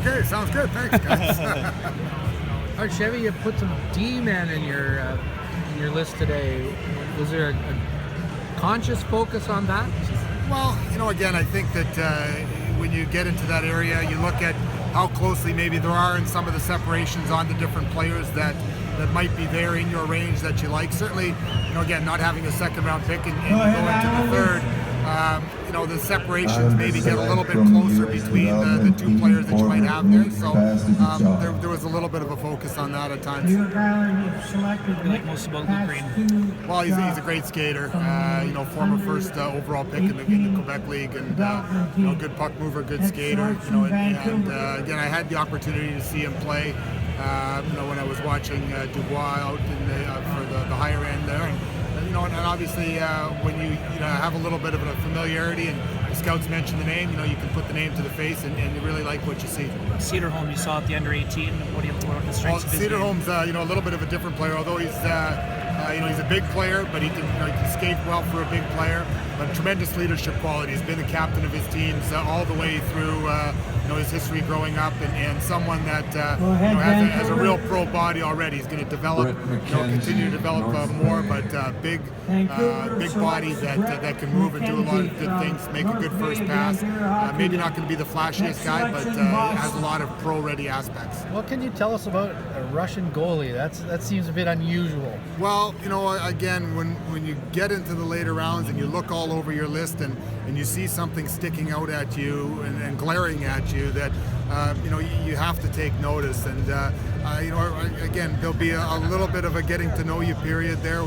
Okay, sounds good. Thanks, guys. All right, Chevy, you put some D-men in your list today. Was there a conscious focus on that? Well, again, I think that when you get into that area, you look at how closely maybe there are in some of the separations on the different players that might be there in your range that you like. Certainly, again, not having a second round pick and go into the third, the separations maybe get a little bit closer between the two players that you might have there. So there was a little bit of a focus on that at times. What do you like most about Luke Green? Well, he's a great skater. Former first overall pick in the Quebec League, and good puck mover, good skater. And again, I had the opportunity to see him play. When I was watching Dubois out for the higher end there, and obviously when you have a little bit of a familiarity, and the scouts mention the name, you can put the name to the face, and you really like what you see. Cederholm, you saw at the under 18. What are the strengths of his game? Cederholm's a little bit of a different player, although he's a big player, but he can skate well for a big player. But tremendous leadership quality. He's been the captain of his teams all the way through his history growing up, and someone that has a real pro body already. He's going to develop, continue to develop more, but big body that can move and do a lot of good things. Make a good first pass. Maybe not going to be the flashiest guy, but has a lot of pro-ready aspects. What can you tell us about a Russian goalie? That seems a bit unusual. Well, again, when you get into the later rounds and you look all over your list and you see something sticking out at you and glaring at you that you have to take notice. And again, there'll be a little bit of a getting to know you period there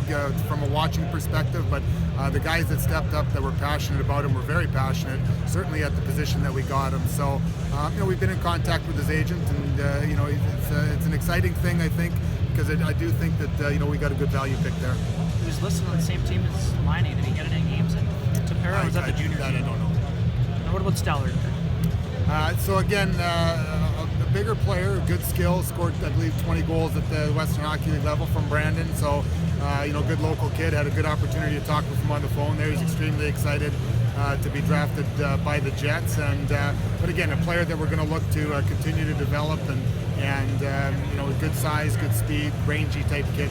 from a watching perspective, but the guys that stepped up that were passionate about him were very passionate, certainly at the position that we got him. So we've been in contact with his agent, and it's an exciting thing, I think, because I do think that we got a good value pick there. He was listed on the same team as Laine. Did he get any games in Tapera, or was that the junior that team? I don't know. And what about Stallard? So again, a bigger player, good skill, scored I believe 20 goals at the Western Hockey League level from Brandon. So good local kid. Had a good opportunity to talk with him on the phone there. He's extremely excited to be drafted by the Jets, but again, a player that we're going to look to continue to develop, and good size, good speed, rangy type kid.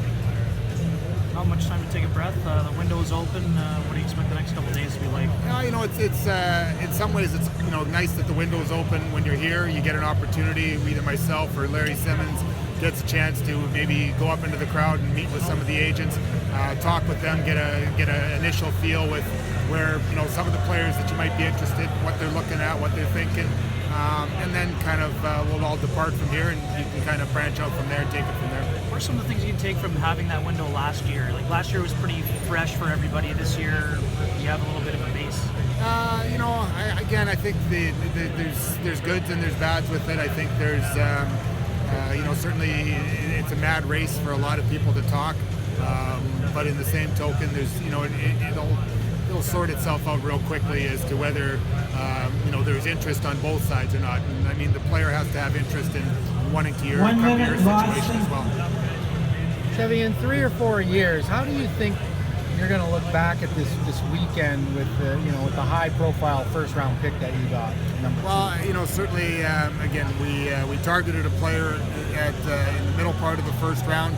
Not much time to take a breath. The window's open. What do you expect the next couple of days to be like? It's in some ways it's nice that the window's open. When you're here, you get an opportunity. Either myself or Larry Simmons gets a chance to maybe go up into the crowd and meet with some of the agents, talk with them, get an initial feel with where some of the players that you might be interested, what they're looking at, what they're thinking, and then kind of we'll all depart from here, and you can kind of branch out from there and take it from there. What are some of the things you can take from having that window last year? Like last year was pretty fresh for everybody. This year you have a little bit of a base. I think there's goods and there's bads with it. I think there's certainly it's a mad race for a lot of people to talk, but in the same token, there's it'll sort itself out real quickly as to whether there's interest on both sides or not. And I mean, the player has to have interest in wanting to come to your situation as well. Chevy, in 3 or 4 years, how do you think you're going to look back at this weekend with the high-profile first-round pick that you got, number 2? Well, certainly, again, we targeted a player in the middle part of the first round.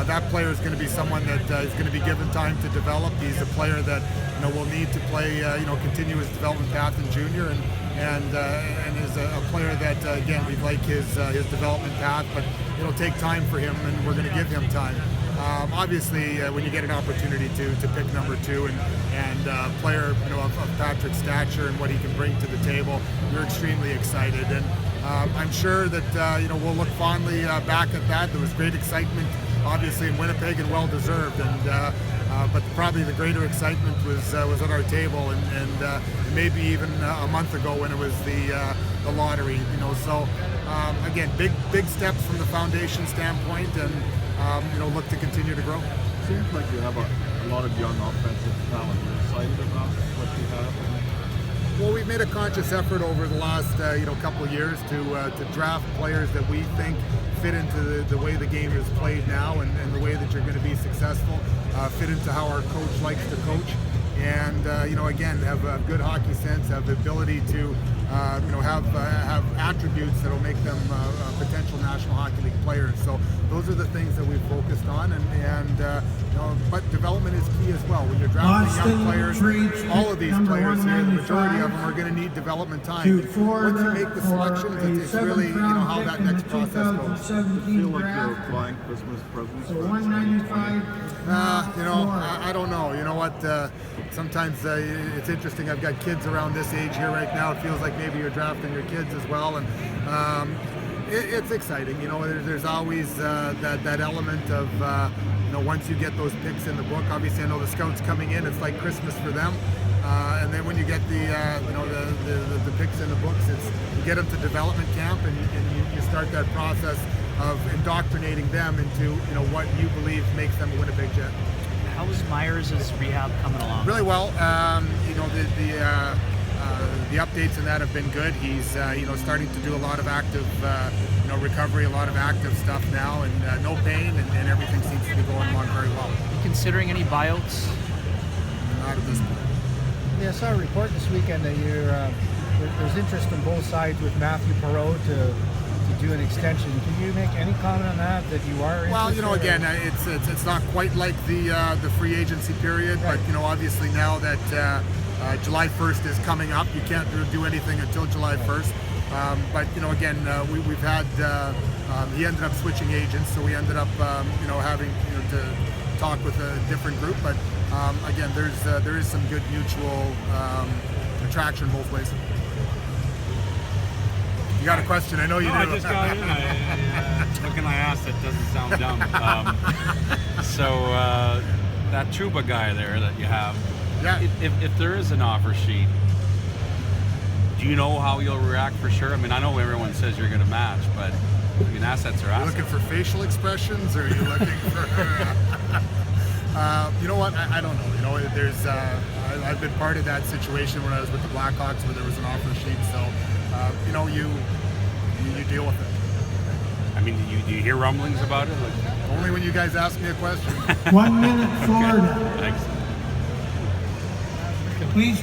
That player is going to be someone that is going to be given time to develop. He's a player that will need to play, continue his development path in junior, and is a player that again we like his development path, but it'll take time for him, and we're going to give him time. Obviously, when you get an opportunity to pick number 2 and a player of Patrick's stature and what he can bring to the table, you're extremely excited, and I'm sure that we'll look fondly back at that. There was great excitement, obviously, in Winnipeg, and well deserved, but probably the greater excitement was at our table, and maybe even a month ago when it was the lottery. So again, big steps from the foundation standpoint, and look to continue to grow. It seems like you have a lot of young offensive talent. You're excited about what you have? Well, we've made a conscious effort over the last couple of years to draft players that we think fit into the way the game is played now, and the way that you're going to be successful, fit into how our coach likes to coach, and again, have a good hockey sense, have the ability to have attributes that will make them potential National Hockey League players. So those are the things that we've focused on, but development is key as well. When you're drafting young players, all of these players here, the majority of them are going to need development time. Once you make the selections, it's really how that next process goes. I feel like you're buying Christmas presents. For 195. I don't know. You know what? Sometimes it's interesting. I've got kids around this age here right now. It feels like maybe you're drafting your kids as well, and it's exciting. There's always that element of once you get those picks in the book. Obviously, I know the scouts coming in. It's like Christmas for them. And then when you get the picks in the books, you get them to development camp, and you start that process of indoctrinating them into what you believe makes them a Winnipeg Jet. How's Myers' rehab coming along? Really well. The updates in that have been good. He's starting to do a lot of active recovery, a lot of active stuff now, and no pain, and everything seems to be going along very well. Are you considering any buyouts? Not at this point. Yeah, I saw a report this weekend that there's interest on both sides with Matthew Perreault to do an extension. Can you make any comment on that you are interested? Well, again, it's not quite like the free agency period, right. But obviously now that July 1st is coming up, you can't do anything until July 1st. But again, we've had he ended up switching agents, so we ended up having to talk with a different group. But again, there is some good mutual attraction both ways. You got a question? I know you do. I just got in. How can I ask that doesn't sound dumb? That Trouba guy there that you have, yeah. If there is an offer sheet, do you know how you'll react for sure? I mean, I know everyone says you're going to match, but assets are assets. Are you looking for facial expressions, or are you looking for... you know what? I don't know. There's I've been part of that situation when I was with the Blackhawks where there was an offer sheet. So, you deal with it. I mean, do you hear rumblings about it? Only when you guys ask me a question. 1 minute, Florida. Thanks. Please.